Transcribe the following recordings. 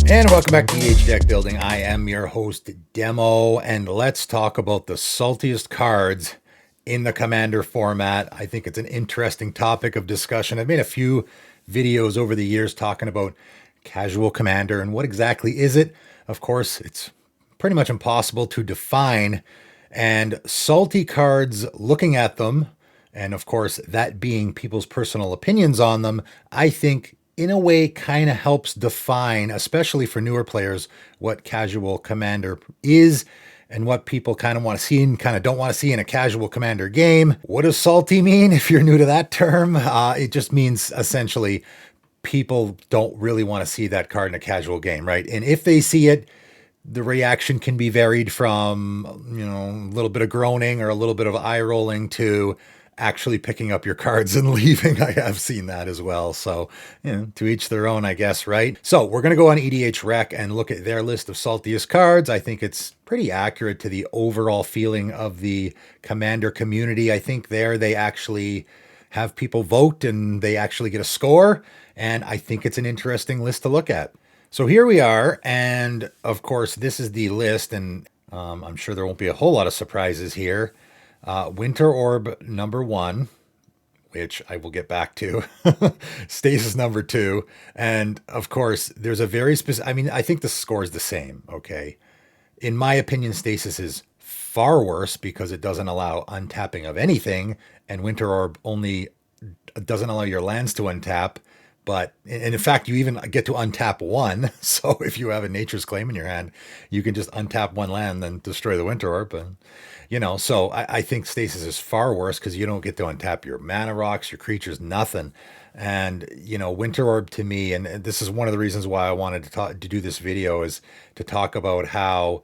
And welcome back to EH Deck Building. I am your host, Demo, and let's talk about the saltiest cards in the Commander format. I think it's an interesting topic of discussion. I've made a few videos over the years talking about casual Commander and what exactly is it. Of course, it's pretty much impossible to define. And salty cards, looking at them, and of course, that being people's personal opinions on them, I think in a way kind of helps define, especially for newer players, what casual Commander is and what people kind of want to see and kind of don't want to see in a casual Commander game. What does salty mean if you're new to that term? It just means essentially people don't really want to see that card in a casual game, right? And if they see it, the reaction can be varied from, a little bit of groaning or a little bit of eye rolling to actually picking up your cards and leaving. I have seen that as well. So, to each their own, I guess, right? So we're going to go on EDH Rec and look at their list of saltiest cards. I think it's pretty accurate to the overall feeling of the Commander community. I think they actually have people vote and they actually get a score. And I think it's an interesting list to look at. So here we are. And of course, this is the list. And I'm sure there won't be a whole lot of surprises here. Winter Orb number 1, which I will get back to. Stasis number 2. And of course, there's a very specific, I think the score is the same. Okay. In my opinion, Stasis is far worse because it doesn't allow untapping of anything. And Winter Orb only doesn't allow your lands to untap. But and in fact, you even get to untap one. So if you have a Nature's Claim in your hand, you can just untap one land and destroy the Winter Orb. And, so I think Stasis is far worse because you don't get to untap your mana rocks, your creatures, nothing. And, Winter Orb to me, and this is one of the reasons why I wanted to do this video, is to talk about how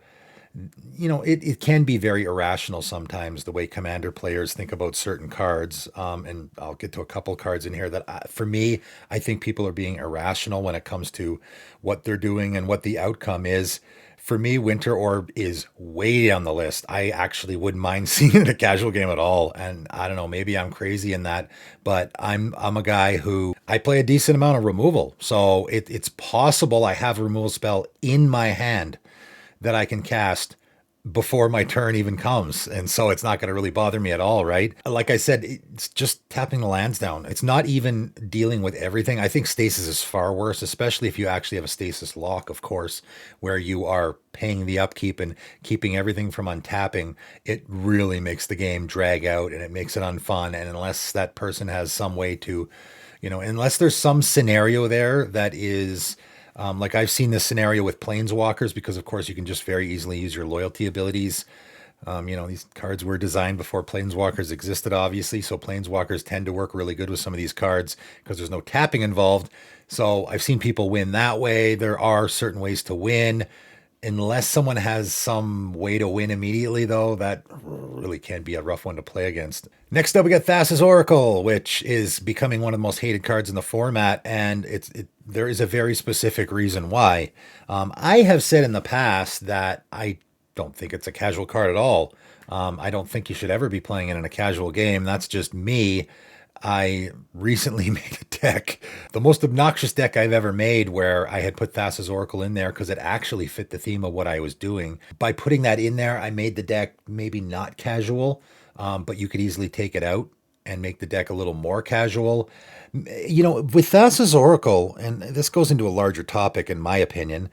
it can be very irrational sometimes the way Commander players think about certain cards. And I'll get to a couple cards in here that for me, I think people are being irrational when it comes to what they're doing and what the outcome is. For me, Winter Orb is way down the list. I actually wouldn't mind seeing it in a casual game at all. And I don't know, maybe I'm crazy in that, but I'm a guy who I play a decent amount of removal. So it's possible I have a removal spell in my hand that I can cast before my turn even comes. And so it's not going to really bother me at all, right? Like I said, it's just tapping the lands down. It's not even dealing with everything. I think Stasis is far worse, especially if you actually have a Stasis lock, of course, where you are paying the upkeep and keeping everything from untapping. It really makes the game drag out and it makes it unfun. And unless that person has some way to, unless there's some scenario there that is... like I've seen this scenario with Planeswalkers because, of course, you can just very easily use your loyalty abilities. These cards were designed before Planeswalkers existed, obviously. So Planeswalkers tend to work really good with some of these cards because there's no tapping involved. So I've seen people win that way. There are certain ways to win. Unless someone has some way to win immediately, though, that really can be a rough one to play against. Next up, we got Thassa's Oracle, which is becoming one of the most hated cards in the format, and there is a very specific reason why. I have said in the past that I don't think it's a casual card at all. I don't think you should ever be playing it in a casual game. That's just me. I recently made a deck, the most obnoxious deck I've ever made, where I had put Thassa's Oracle in there because it actually fit the theme of what I was doing. By putting that in there, I made the deck maybe not casual, but you could easily take it out and make the deck a little more casual. With Thassa's Oracle, and this goes into a larger topic in my opinion,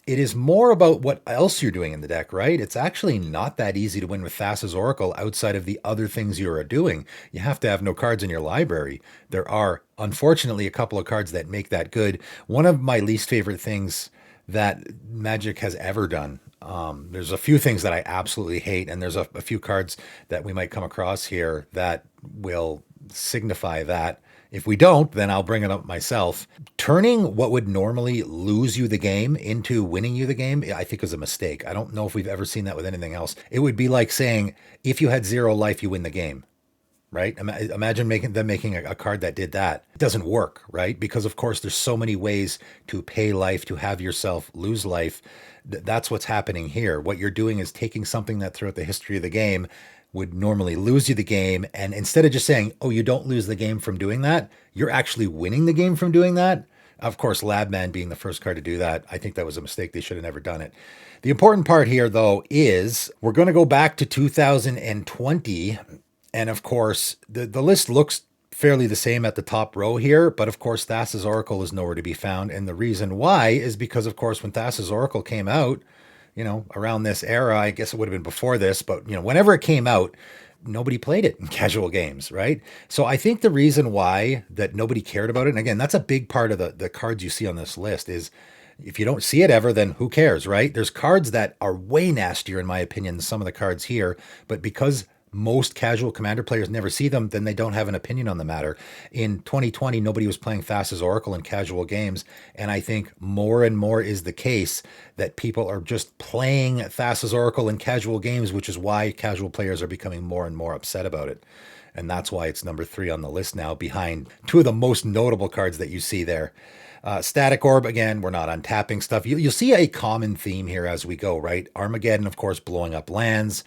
it is more about what else you're doing in the deck, right? It's actually not that easy to win with Thassa's Oracle outside of the other things you are doing. You have to have no cards in your library. There are, unfortunately, a couple of cards that make that good. One of my least favorite things that Magic has ever done. There's a few things that I absolutely hate, and there's a few cards that we might come across here that will signify that. If we don't, then I'll bring it up myself. Turning what would normally lose you the game into winning you the game, I think is a mistake. I don't know if we've ever seen that with anything else. It would be like saying, if you had 0 life, you win the game, right? Imagine making a card that did that. It doesn't work, right? Because of course, there's so many ways to pay life, to have yourself lose life. That's what's happening here. What you're doing is taking something that throughout the history of the game would normally lose you the game. And instead of just saying, oh, you don't lose the game from doing that, you're actually winning the game from doing that. Of course, Labman being the first card to do that, I think that was a mistake. They should have never done it. The important part here, though, is we're going to go back to 2020. And of course, the list looks fairly the same at the top row here. But of course, Thassa's Oracle is nowhere to be found. And the reason why is because, of course, when Thassa's Oracle came out, around this era, I guess it would have been before this, but, whenever it came out, nobody played it in casual games, right? So I think the reason why that nobody cared about it, and again, that's a big part of the cards you see on this list, is if you don't see it ever, then who cares, right? There's cards that are way nastier, in my opinion, than some of the cards here, but because most casual commander players never see them, then they don't have an opinion on the matter. In 2020, nobody was playing Thassa's Oracle in casual games, and I think more and more is the case that people are just playing Thassa's Oracle in casual games, which is why casual players are becoming more and more upset about it. And that's why it's number 3 on the list now, behind two of the most notable cards that you see there. Static Orb, again, we're not untapping stuff. You'll see a common theme here as we go, right? Armageddon, of course, blowing up lands.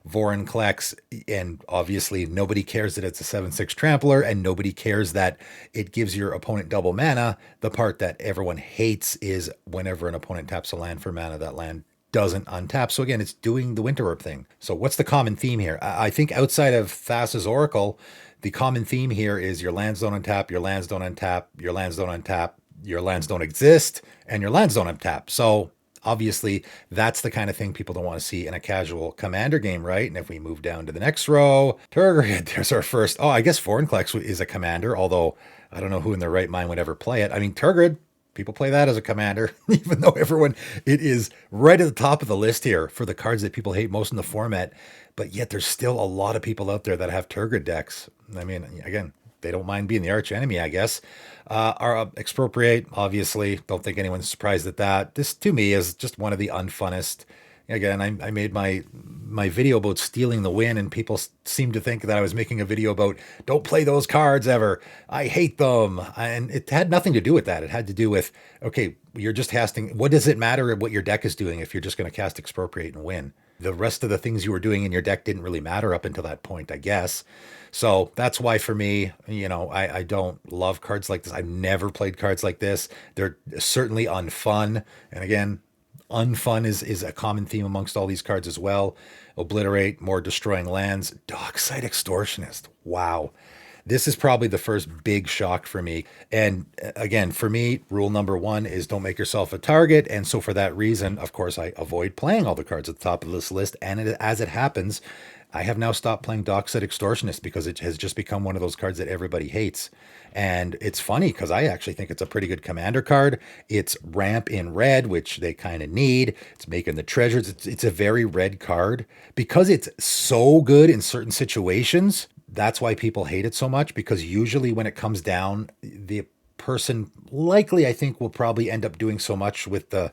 Vorinclex, and obviously nobody cares that it's a 7/6 trampler, and nobody cares that it gives your opponent double mana. The part that everyone hates is whenever an opponent taps a land for mana, that land doesn't untap. So again, it's doing the Winter Orb thing. So what's the common theme here? I think outside of Thassa's Oracle, the common theme here is your lands don't untap, your lands don't untap, your lands don't untap, your lands don't exist, and your lands don't untap. So obviously, that's the kind of thing people don't want to see in a casual commander game, right? And if we move down to the next row, Tergrid, there's our first. Oh, I guess Vorinclex is a commander, although I don't know who in their right mind would ever play it. I mean, Tergrid, people play that as a commander, even though it is right at the top of the list here for the cards that people hate most in the format. But yet there's still a lot of people out there that have Tergrid decks. I mean, again, they don't mind being the arch enemy, I guess. Our Expropriate, obviously, don't think anyone's surprised at that. This, to me, is just one of the unfunnest. Again, I made my video about stealing the win, and people seem to think that I was making a video about don't play those cards ever. I hate them. And it had nothing to do with that. It had to do with, okay, you're just casting. What does it matter what your deck is doing if you're just going to cast Expropriate and win? The rest of the things you were doing in your deck didn't really matter up until that point, I guess. So that's why for me, I don't love cards like this. I've never played cards like this. They're certainly unfun. And again, unfun is a common theme amongst all these cards as well. Obliterate, more destroying lands. Dockside Extortionist. Wow. This is probably the first big shock for me. And again, for me, rule number 1 is don't make yourself a target. And so for that reason, of course, I avoid playing all the cards at the top of this list. And as it happens, I have now stopped playing Dockside Extortionist because it has just become one of those cards that everybody hates. And it's funny because I actually think it's a pretty good commander card. It's ramp in red, which they kind of need. It's making the treasures. It's a very red card. Because it's so good in certain situations, that's why people hate it so much, because usually when it comes down, the person likely, I think, will probably end up doing so much with the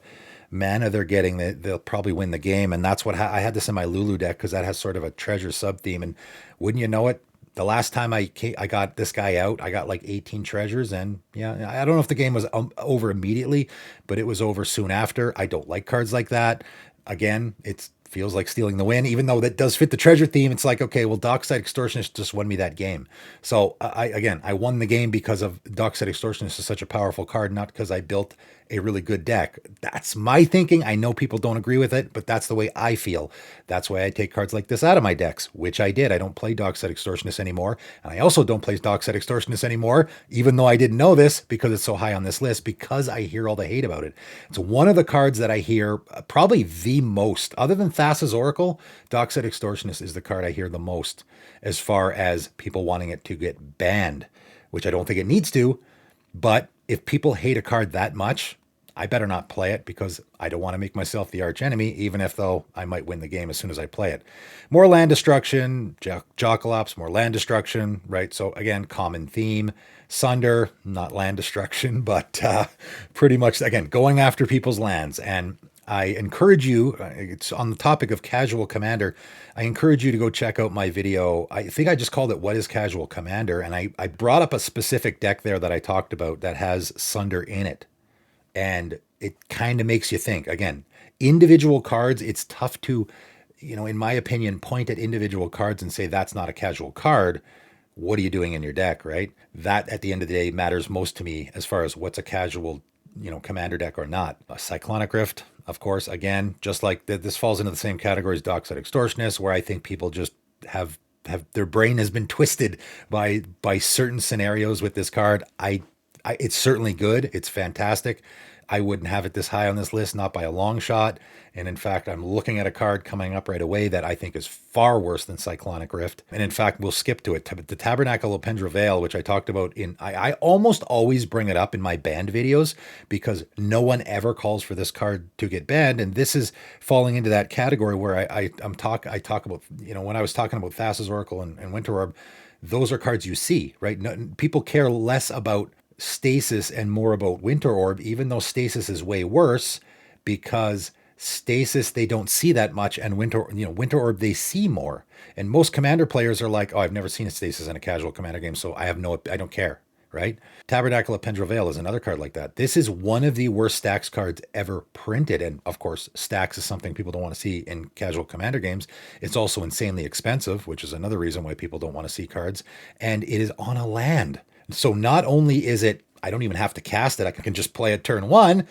mana they're getting that they'll probably win the game. And that's what I had this in my Lulu deck because that has sort of a treasure sub theme. And wouldn't you know it, the last time I got this guy out, I got like 18 treasures. And yeah, I don't know if the game was over immediately, but it was over soon after. I don't like cards like that. Again, it's feels like stealing the win, even though that does fit the treasure theme. It's like, okay, well, Dockside Extortionist just won me that game. So I won the game because of Dockside Extortionist is such a powerful card, not because I built a really good deck. That's my thinking. I know people don't agree with it, but that's the way I feel. That's why I take cards like this out of my decks, which I did. I don't play Dockside Extortionist anymore. And I also don't play Dockside Extortionist anymore, even though I didn't know this because it's so high on this list, because I hear all the hate about it. It's one of the cards that I hear probably the most, other than Thassa's Oracle. Dockside Extortionist is the card I hear the most as far as people wanting it to get banned, which I don't think it needs to. But if people hate a card that much, I better not play it because I don't want to make myself the arch enemy, even if though I might win the game as soon as I play it. More land destruction, Jocalops, more land destruction, right? So again, common theme. Sunder, not land destruction, but pretty much, again, going after people's lands. And I encourage you, it's on the topic of casual commander, I encourage you to go check out my video. I think I just called it What is Casual Commander? And I brought up a specific deck there that I talked about that has Sunder in it. And it kind of makes you think. Again, individual cards, it's tough to, in my opinion, point at individual cards and say that's not a casual card, what are you doing in your deck, right? That at the end of the day matters most to me as far as what's a casual, commander deck or not. A Cyclonic Rift, of course, again, just like this falls into the same category as Dockside Extortionist, where I think people just have their brain has been twisted by certain scenarios with this card. It's certainly good. It's fantastic. I wouldn't have it this high on this list, not by a long shot. And in fact, I'm looking at a card coming up right away that I think is far worse than Cyclonic Rift. And in fact, we'll skip to it. The Tabernacle of Pendra, which I talked about I almost always bring it up in my banned videos because no one ever calls for this card to get banned. And this is falling into that category where I talk about, when I was talking about Thassa's Oracle and Winter Orb, those are cards you see, right? No, people care less about Stasis and more about Winter Orb, even though Stasis is way worse because Stasis they don't see that much, and Winter Orb they see more. And most commander players are like, oh, I've never seen a Stasis in a casual commander game, so I don't care, right? Tabernacle of Pendra is another card like that. This is one of the worst stacks cards ever printed, and of course, stacks is something people don't want to see in casual commander games. It's also insanely expensive, which is another reason why people don't want to see cards, and it is on a land. So not only is it, I don't even have to cast it, I can just play it turn one,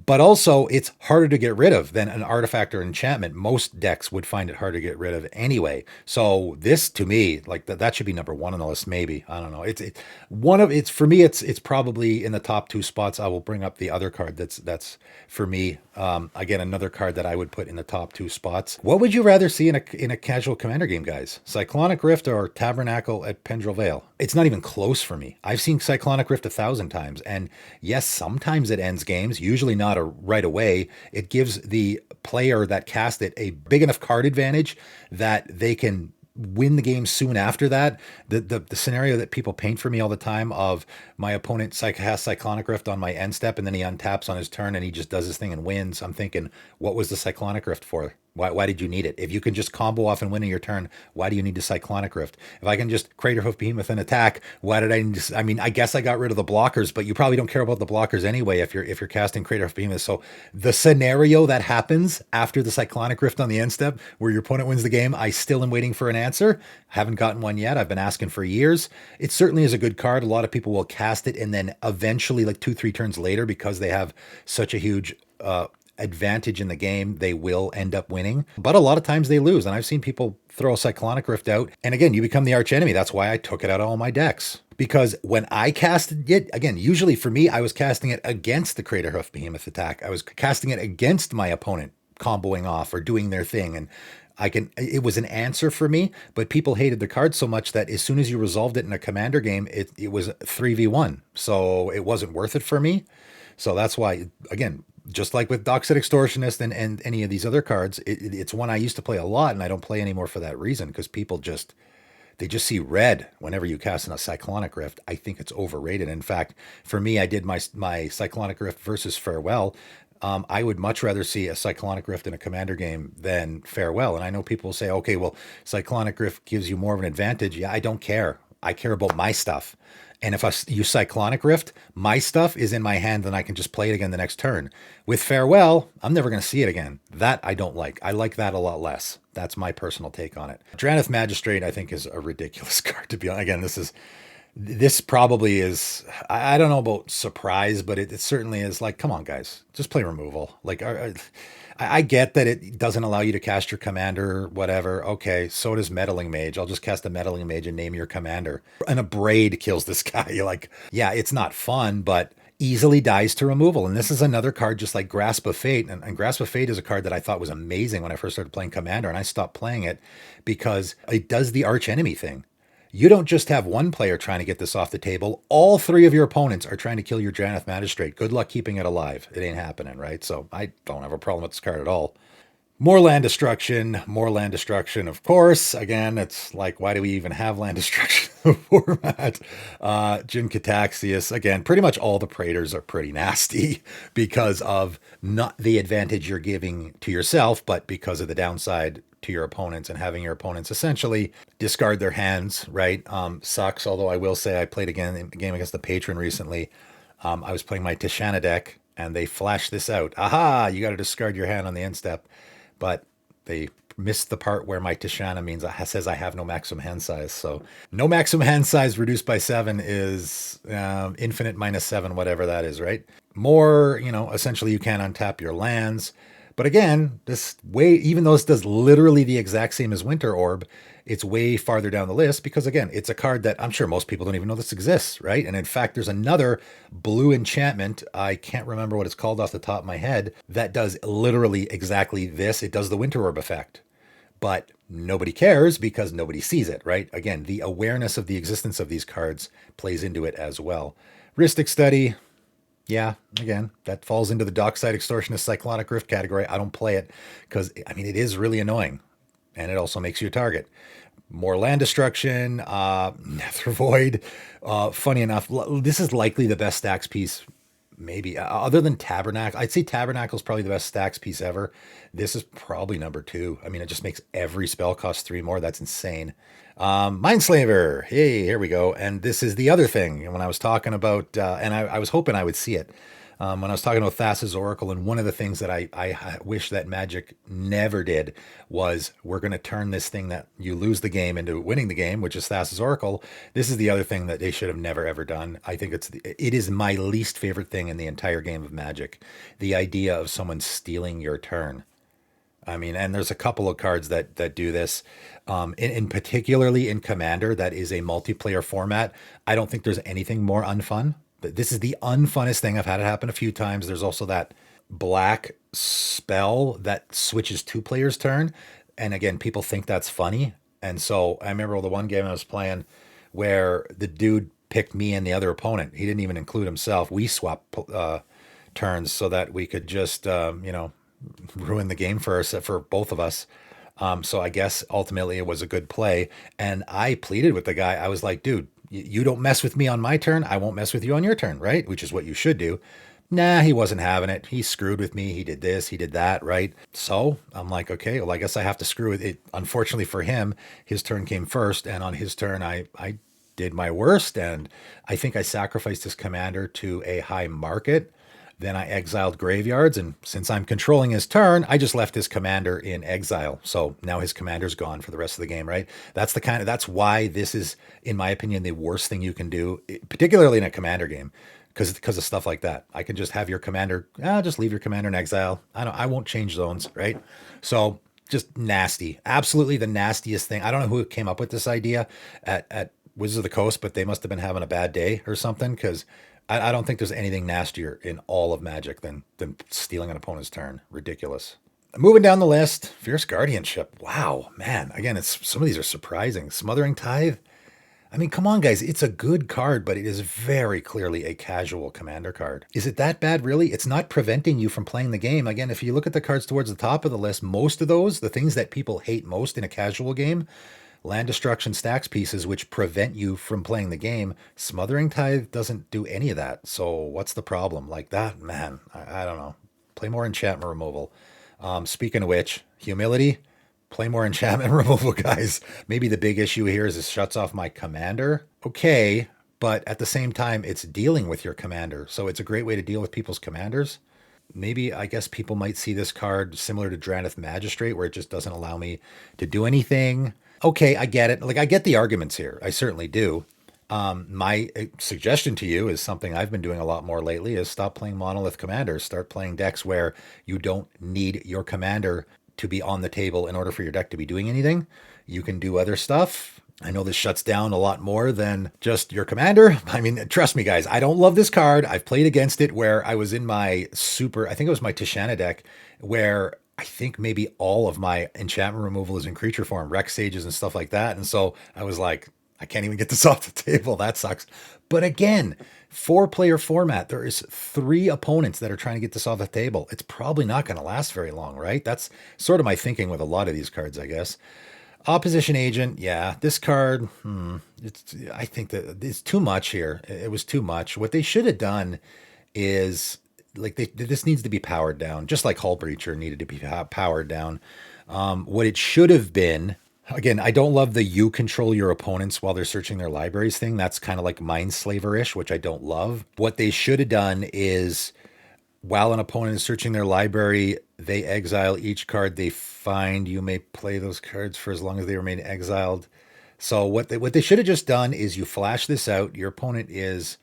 but also it's harder to get rid of than an artifact or enchantment. Most decks would find it hard to get rid of anyway. So this to me, like that should be number one on the list, maybe. I don't know. It's for me, it's probably in the top two spots. I will bring up the other card that's for me. Again, another card that I would put in the top two spots. What would you rather see in a casual commander game, guys? Cyclonic Rift or Tabernacle at Pendra? It's not even close for me. I've seen Cyclonic Rift 1,000 times, and yes, sometimes it ends games, usually not right away. It gives the player that cast it a big enough card advantage that they can win the game soon after that. The scenario that people paint for me all the time of my opponent has Cyclonic Rift on my end step and then he untaps on his turn and he just does his thing and wins. I'm thinking, what was the Cyclonic Rift for? Why did you need it? If you can just combo off and win in your turn, why do you need to Cyclonic Rift? If I can just Craterhoof Behemoth and attack, why did I just, I mean, I guess I got rid of the blockers, but you probably don't care about the blockers anyway if you're casting Craterhoof Behemoth. So the scenario that happens after the Cyclonic Rift on the end step where your opponent wins the game, I still am waiting for an answer. Haven't gotten one yet. I've been asking for years. It certainly is a good card. A lot of people will cast it and then eventually, like 2-3 turns later, because they have such a huge advantage in the game, they will end up winning. But a lot of times they lose. And I've seen people throw a Cyclonic Rift out. And again, you become the arch enemy. That's why I took it out of all my decks. Because when I casted it, again, usually for me, I was casting it against the Craterhoof Behemoth attack. I was casting it against my opponent comboing off or doing their thing. And it was an answer for me, but people hated the card so much that as soon as you resolved it in a commander game, it was 3v1. So it wasn't worth it for me. So that's why, again, just like with Dockside Extortionist and any of these other cards, it's one I used to play a lot, and I don't play anymore for that reason, because people they just see red whenever you cast in a Cyclonic Rift. I think it's overrated. In fact, for me, I did my Cyclonic Rift versus Farewell. I would much rather see a Cyclonic Rift in a commander game than Farewell. And I know people say, okay, well, Cyclonic Rift gives you more of an advantage. Yeah, I don't care. I care about my stuff. And if I use Cyclonic Rift, my stuff is in my hand and I can just play it again the next turn. With Farewell, I'm never going to see it again. That I don't like. I like that a lot less. That's my personal take on it. Drannith Magistrate, I think, is a ridiculous card, to be honest. Again, this probably is, I don't know about surprise, but it certainly is like, come on, guys, just play removal. Like, I get that it doesn't allow you to cast your commander, whatever. Okay, so does Meddling Mage. I'll just cast a Meddling Mage and name your commander. And a Braid kills this guy. You're like, yeah, it's not fun, but easily dies to removal. And this is another card just like Grasp of Fate. And Grasp of Fate is a card that I thought was amazing when I first started playing Commander, and I stopped playing it because it does the arch enemy thing. You don't just have one player trying to get this off the table. All three of your opponents are trying to kill your Drannith Magistrate. Good luck keeping it alive. It ain't happening, right? So I don't have a problem with this card at all. More land destruction, of course. Again, it's like, why do we even have land destruction in the format? Jin Cataxius, again, pretty much all the Praetors are pretty nasty because of not the advantage you're giving to yourself, but because of the downside to your opponents and having your opponents essentially discard their hands, right? Sucks, although I will say I played again in a game against the Patron recently. I was playing my Tishana deck and they flashed this out. Aha, you got to discard your hand on the end step. But They missed the part where my Tishana means says I have no maximum hand size. So no maximum hand size reduced by 7 is infinite minus 7, whatever that is, right? More, essentially you can untap your lands. But again, this way, even though this does literally the exact same as Winter Orb, it's way farther down the list because, again, it's a card that I'm sure most people don't even know this exists, right? And in fact, there's another blue enchantment, I can't remember what it's called off the top of my head, that does literally exactly this. It does the Winter Orb effect. But nobody cares because nobody sees it, right? Again, the awareness of the existence of these cards plays into it as well. Rhystic Study, yeah, again, that falls into the Dockside Extortionist Cyclonic Rift category. I don't play it because, it is really annoying. And it also makes you a target. More land destruction, Nether Void. Funny enough, this is likely the best stacks piece, maybe, other than Tabernacle. I'd say Tabernacle is probably the best stacks piece ever. This is probably number 2. It just makes every spell cost 3 more. That's insane. Mindslaver. Hey, here we go. And this is the other thing. When I was talking about, and I was hoping I would see it. When I was talking about Thassa's Oracle, and one of the things that I wish that Magic never did was we're going to turn this thing that you lose the game into winning the game, which is Thassa's Oracle. This is the other thing that they should have never ever done. I think it is my least favorite thing in the entire game of Magic. The idea of someone stealing your turn. And there's a couple of cards that do this, in particularly in Commander, that is a multiplayer format. I don't think there's anything more unfun. This is the unfunnest thing. I've had it happen a few times. There's also that black spell that switches 2 players' turn. And again, people think that's funny. And so I remember the one game I was playing where the dude picked me and the other opponent. He didn't even include himself. We swapped turns so that we could just, ruin the game for both of us. So I guess ultimately it was a good play. And I pleaded with the guy. I was like, dude, you don't mess with me on my turn. I won't mess with you on your turn, right? Which is what you should do. Nah, he wasn't having it. He screwed with me. He did this, he did that, right? So I'm like, okay, well, I guess I have to screw with it. Unfortunately for him, his turn came first. And on his turn, I did my worst. And I think I sacrificed his commander to a high market. Then I exiled graveyards, and since I'm controlling his turn, I just left his commander in exile. So now his commander's gone for the rest of the game, right? That's why this is, in my opinion, the worst thing you can do, particularly in a commander game, because of stuff like that. I can just have your commander, just leave your commander in exile. I won't change zones, right? So just nasty, absolutely the nastiest thing. I don't know who came up with this idea at Wizards of the Coast, but they must have been having a bad day or something, because I don't think there's anything nastier in all of Magic than stealing an opponent's turn. Ridiculous. Moving down the list, Fierce Guardianship. Wow, man. Again, some of these are surprising. Smothering Tithe. Come on, guys. It's a good card, but it is very clearly a casual commander card. Is it that bad, really? It's not preventing you from playing the game. Again, if you look at the cards towards the top of the list, most of those, the things that people hate most in a casual game, land destruction stacks pieces which prevent you from playing the game. Smothering Tithe doesn't do any of that. So what's the problem? Like that, man, I don't know. Play more enchantment removal. Speaking of which, humility, play more enchantment removal, guys. Maybe the big issue here is it shuts off my commander. Okay, but at the same time, it's dealing with your commander. So it's a great way to deal with people's commanders. Maybe, I guess people might see this card similar to Draneth Magistrate, where it just doesn't allow me to do anything. Okay, I get it. Like, I get the arguments here. I certainly do. My suggestion to you is something I've been doing a lot more lately is stop playing Monolith Commanders. Start playing decks where you don't need your commander to be on the table in order for your deck to be doing anything. You can do other stuff. I know this shuts down a lot more than just your commander. Trust me, guys, I don't love this card. I've played against it where I was in my I think it was my Tishana deck, where I think maybe all of my enchantment removal is in creature form, Rex Sages and stuff like that. And so I was like, I can't even get this off the table. That sucks. But again, 4-player format, there is 3 opponents that are trying to get this off the table. It's probably not going to last very long, right? That's sort of my thinking with a lot of these cards, I guess. Opposition Agent, yeah, this card, I think that it's too much here. It was too much. What they should have done is, like, this needs to be powered down, just like Hull Breacher needed to be powered down. What it should have been, again, I don't love the you control your opponents while they're searching their libraries thing. That's kind of like Mindslaver-ish, which I don't love. What they should have done is While an opponent is searching their library, they exile each card they find. You may play those cards for as long as they remain exiled. So what they should have just done is you flash this out. Your opponent is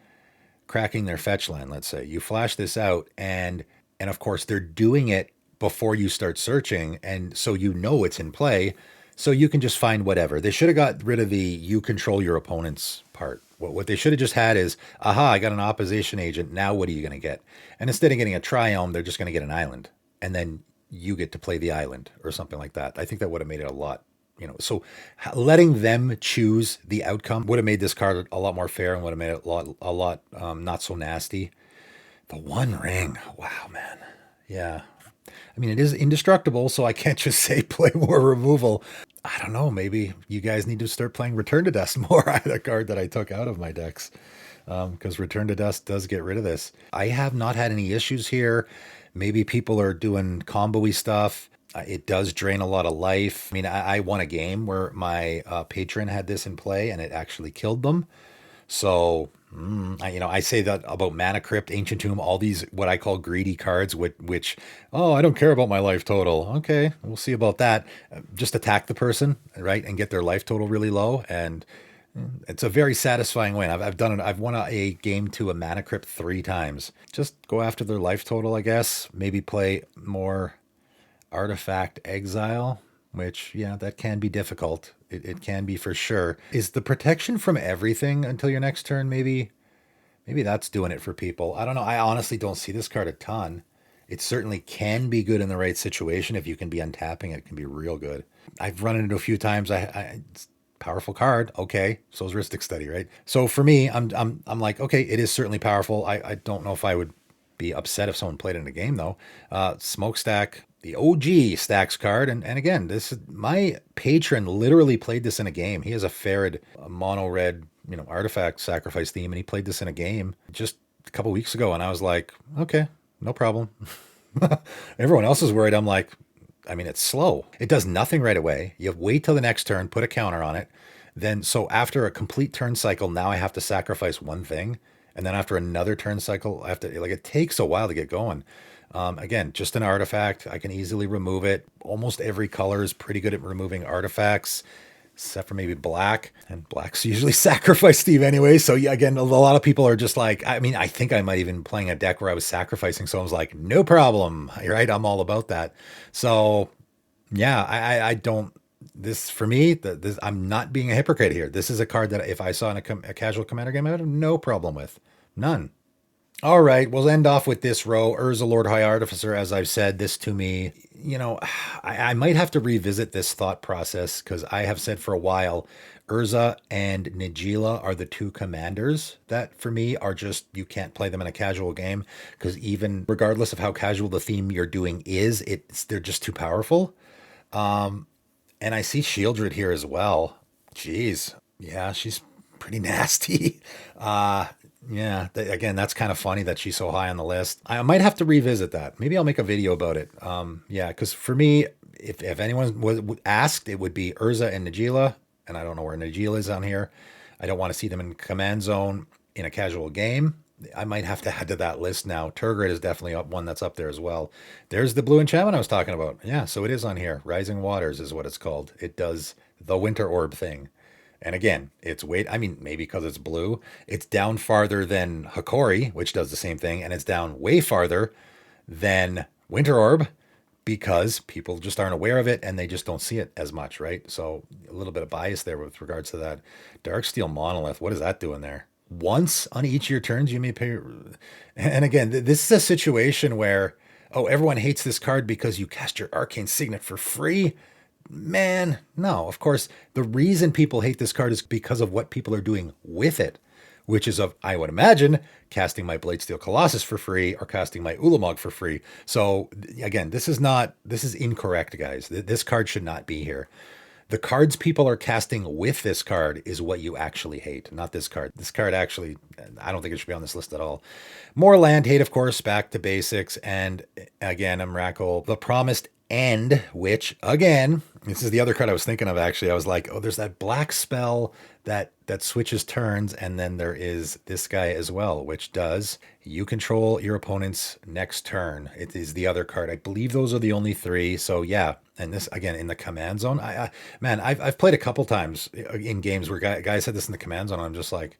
cracking their fetch land, let's say. You flash this out, and of course they're doing it before you start searching, and so you know it's in play, so you can just find whatever. They should have got rid of the you control your opponent's part. What they should have just had is, aha, I got an opposition agent. Now what are you going to get? And instead of getting a triome, they're just going to get an island. And then you get to play the island or something like that. I think that would have made it a lot, so letting them choose the outcome would have made this card a lot more fair and would have made it a lot not so nasty. The One Ring. Wow, man. Yeah. I mean, it is indestructible, so I can't just say play more removal. I don't know. Maybe you guys need to start playing Return to Dust more. The card that I took out of my decks, because Return to Dust does get rid of this. I have not had any issues here. Maybe people are doing combo-y stuff. It does drain a lot of life. I mean, I won a game where my patron had this in play, and it actually killed them. So, I say that about Mana Crypt, Ancient Tomb, all these what I call greedy cards, which, oh, I don't care about my life total. Okay, we'll see about that. Just attack the person, right, and get their life total really low, and it's a very satisfying win. I've done it. I've won a game to a Mana Crypt 3 times. Just go after their life total, I guess. Maybe play more Artifact Exile, which, yeah, that can be difficult. It can be for sure. Is the protection from everything until your next turn? Maybe that's doing it for people. I don't know. I honestly don't see this card a ton. It certainly can be good in the right situation. If you can be untapping, it can be real good. I've run into it a few times. It's a powerful card. Okay, so is Rhystic Study, right? So for me, I'm like, okay, it is certainly powerful. I don't know if I would be upset if someone played it in a game though. Smokestack, the OG stacks card, and again, this is my patron literally played this in a game. He has a Farad, a mono red, artifact sacrifice theme, and he played this in a game just a couple weeks ago, and I was like, okay, no problem. Everyone else is worried. I'm like, I mean, it's slow. It does nothing right away. You wait till the next turn, put a counter on it. Then, so after a complete turn cycle, now I have to sacrifice one thing. And then after another turn cycle, I have to, it takes a while to get going. Again, just an artifact. I can easily remove it. Almost every color is pretty good at removing artifacts, except for maybe black. And black's usually sacrifice Steve anyway. So yeah, again, a lot of people are just like, I mean, I think I might even playing a deck where I was sacrificing. So I was like, no problem, right? I'm all about that. So yeah, I don't, this for me, this, I'm not being a hypocrite here. This is a card that if I saw in a casual commander game, I would have no problem with. None. All right, we'll end off with this row. Urza, Lord High Artificer, as I've said, this to me, I might have to revisit this thought process because I have said for a while, Urza and Nigila are the two commanders that for me are just, you can't play them in a casual game because even regardless of how casual the theme you're doing is, they're just too powerful. And I see Shieldred here as well. Jeez. Yeah, she's pretty nasty. Yeah, again, that's kind of funny that she's so high on the list. I might have to revisit that. Maybe I'll make a video about it. Yeah, because for me, if anyone was asked, it would be Urza and Nigila, and I don't know where Nigila is on here. I don't want to see them in command zone in a casual game. I might have to add to that list now. Turgid is definitely one that's up there as well. There's the blue enchantment I was talking about. Yeah, so it is on here. Rising Waters is what it's called. It does the Winter Orb thing. And again, maybe because it's blue, it's down farther than Hikori, which does the same thing, and it's down way farther than Winter Orb because people just aren't aware of it and they just don't see it as much, right? So a little bit of bias there with regards to that. Darksteel Monolith, what is that doing there? Once on each of your turns, you may pay. And again, this is a situation where, oh, everyone hates this card because you cast your Arcane Signet for free. Man, no, of course, the reason people hate this card is because of what people are doing with it, which is I would imagine, casting my Bladesteel Colossus for free or casting my Ulamog for free. So again, this is incorrect, guys. This card should not be here. The cards people are casting with this card is what you actually hate, not this card. This card actually, I don't think it should be on this list at all. More land hate, of course, back to basics. And again, Emrakul, the promised And which, again, this is the other card I was thinking of actually. I was like, oh, there's that black spell that switches turns, and then there is this guy as well, which does you control your opponent's next turn. It is the other card. I believe those are the only three. So yeah, and this again in the command zone. Man, I've played a couple times in games where guys had this in the command zone. And I'm just like,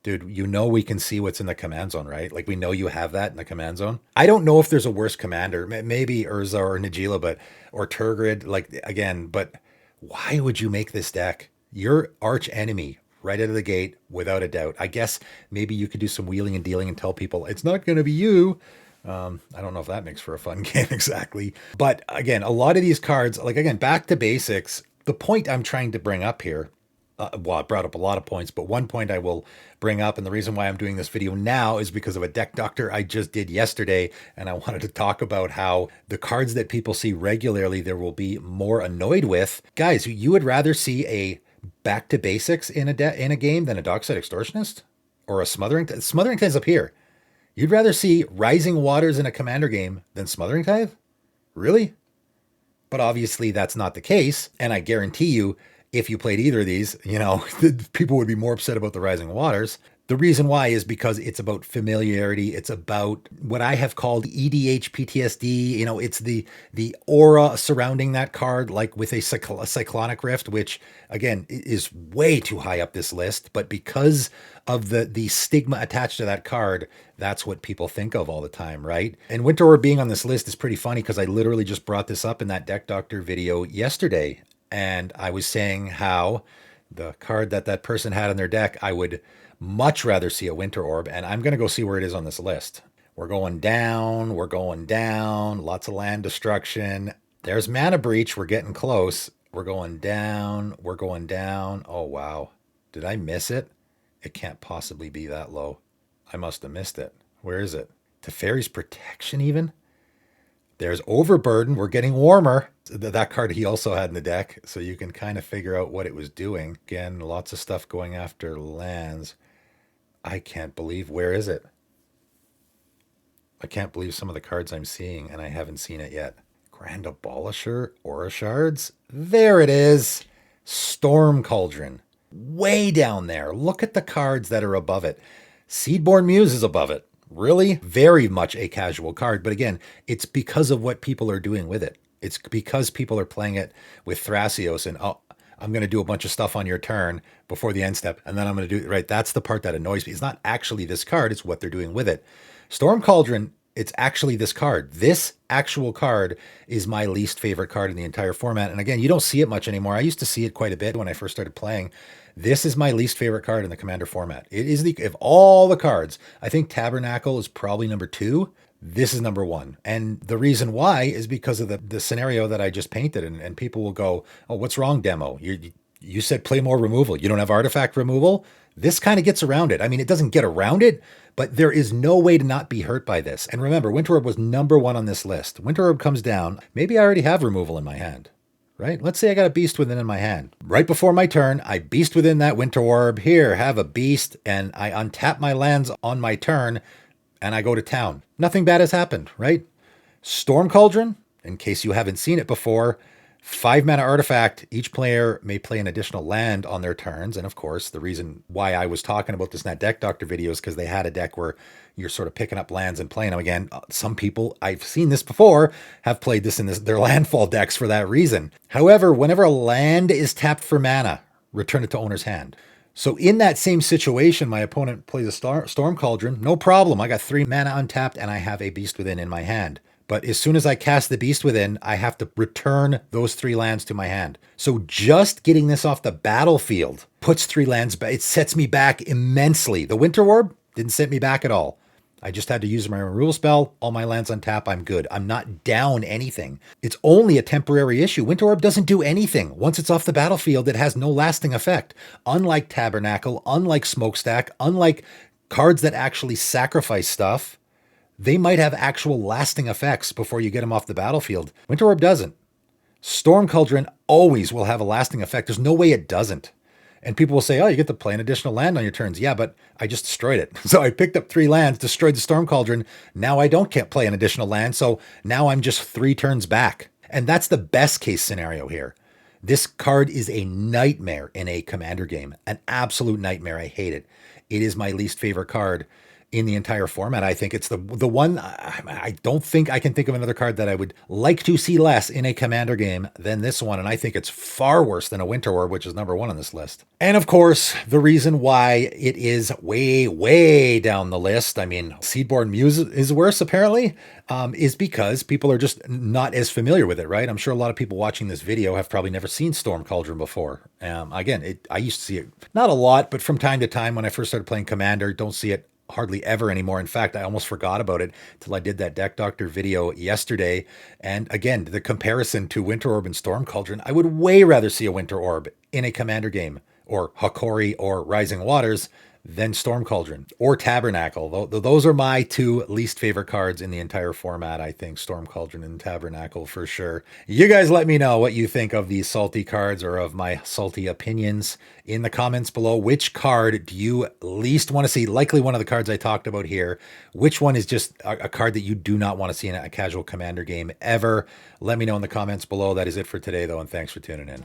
dude, you know we can see what's in the command zone, right? Like we know you have that in the command zone. I don't know if there's a worse commander, maybe Urza or Najila, or Turgrid. Like again, but why would you make this deck your arch enemy right out of the gate without a doubt? I guess maybe you could do some wheeling and dealing and tell people it's not going to be you. I don't know if that makes for a fun game exactly. But again, a lot of these cards, like again, back to basics. The point I'm trying to bring up here, well, I brought up a lot of points, but one point I will bring up, and the reason why I'm doing this video now is because of a deck doctor I just did yesterday, and I wanted to talk about how the cards that people see regularly there will be more annoyed with. Guys, you would rather see a back to basics in a game than a Dockside Extortionist or a Smothering Tide's up here. You'd rather see Rising Waters in a Commander game than Smothering Tithe? Really? But obviously that's not the case, and I guarantee you, if you played either of these, people would be more upset about the Rising Waters. The reason why is because it's about familiarity. It's about what I have called EDH PTSD. It's the aura surrounding that card, like with a Cyclonic Rift, which again is way too high up this list. But because of the stigma attached to that card, that's what people think of all the time, right? And Winter Orb being on this list is pretty funny because I literally just brought this up in that Deck Doctor video yesterday. And I was saying how the card that person had in their deck, I would much rather see a Winter Orb. And I'm going to go see where it is on this list. We're going down. Lots of land destruction. There's Mana Breach. We're getting close. We're going down. Oh, wow. Did I miss it? It can't possibly be that low. I must have missed it. Where is it? Teferi's Protection even? There's Overburden. We're getting warmer. That card he also had in the deck, so you can kind of figure out what it was doing. Again, lots of stuff going after lands. I can't believe, where is it? I can't believe some of the cards I'm seeing, and I haven't seen it yet. Grand Abolisher, Aura Shards. There it is. Storm Cauldron. Way down there. Look at the cards that are above it. Seedborn Muse is above it. Really? Very much a casual card, but again, it's because of what people are doing with it. It's because people are playing it with Thrasios and, oh, I'm going to do a bunch of stuff on your turn before the end step, and then I'm going to do it, right? That's the part that annoys me. It's not actually this card, it's what they're doing with it. Storm Cauldron, it's actually this card. This actual card is my least favorite card in the entire format. And again, you don't see it much anymore. I used to see it quite a bit when I first started playing. This is my least favorite card in the Commander format. It is of all the cards, I think Tabernacle is probably number 2. This is number 1. And the reason why is because of the scenario that I just painted. And people will go, oh, what's wrong, Demo? You said play more removal. You don't have artifact removal? This kind of gets around it. I mean, it doesn't get around it, but there is no way to not be hurt by this. And remember, Winter Orb was number 1 on this list. Winter Orb comes down. Maybe I already have removal in my hand, right? Let's say I got a Beast Within in my hand. Right before my turn, I Beast Within that Winter Orb. Here, have a Beast, and I untap my lands on my turn, and I go to town. Nothing bad has happened, right? Storm Cauldron, in case you haven't seen it before, 5 mana artifact. Each player may play an additional land on their turns. And of course, the reason why I was talking about this in that Deck Doctor video is because they had a deck where you're sort of picking up lands and playing them. Again, some people, I've seen this before, have played this in their landfall decks for that reason. However, whenever a land is tapped for mana, return it to owner's hand. So in that same situation, my opponent plays a Storm Cauldron. No problem. I got 3 mana untapped and I have a Beast Within in my hand. But as soon as I cast the Beast Within, I have to return those 3 lands to my hand. So just getting this off the battlefield puts 3 lands back. It sets me back immensely. The Winter Orb didn't set me back at all. I just had to use my removal spell. All my lands on tap. I'm good. I'm not down anything. It's only a temporary issue. Winter Orb doesn't do anything. Once it's off the battlefield, it has no lasting effect. Unlike Tabernacle, unlike Smokestack, unlike cards that actually sacrifice stuff, they might have actual lasting effects before you get them off the battlefield. Winter Orb doesn't. Storm Cauldron always will have a lasting effect. There's no way it doesn't. And people will say, oh, you get to play an additional land on your turns. Yeah, but I just destroyed it. So I picked up 3 lands, destroyed the Storm Cauldron. Now I don't can't play an additional land. So now I'm just 3 turns back. And that's the best case scenario here. This card is a nightmare in a commander game, an absolute nightmare. I hate it. It is my least favorite card in the entire format. I think it's the one. I don't think I can think of another card that I would like to see less in a commander game than this one. And I think it's far worse than a Winter Orb, which is number one on this list. And of course, the reason why it is way, way down the list, I mean, Seedborn Muse is worse apparently, is because people are just not as familiar with it, right? I'm sure a lot of people watching this video have probably never seen Storm Cauldron before. Again, I used to see it, not a lot, but from time to time when I first started playing Commander, don't see it hardly ever anymore. In fact, I almost forgot about it till I did that Deck Doctor video yesterday. And again, the comparison to Winter Orb and Storm Cauldron, I would way rather see a Winter Orb in a Commander game, or Hakori or Rising Waters, than Storm Cauldron or Tabernacle. Those are my two least favorite cards in the entire format, I think. Storm Cauldron and Tabernacle for sure. You guys let me know what you think of these salty cards or of my salty opinions in the comments below. Which card do you least want to see? Likely one of the cards I talked about here. Which one is just a card that you do not want to see in a casual Commander game ever? Let me know in the comments below. That is it for today, though, and thanks for tuning in.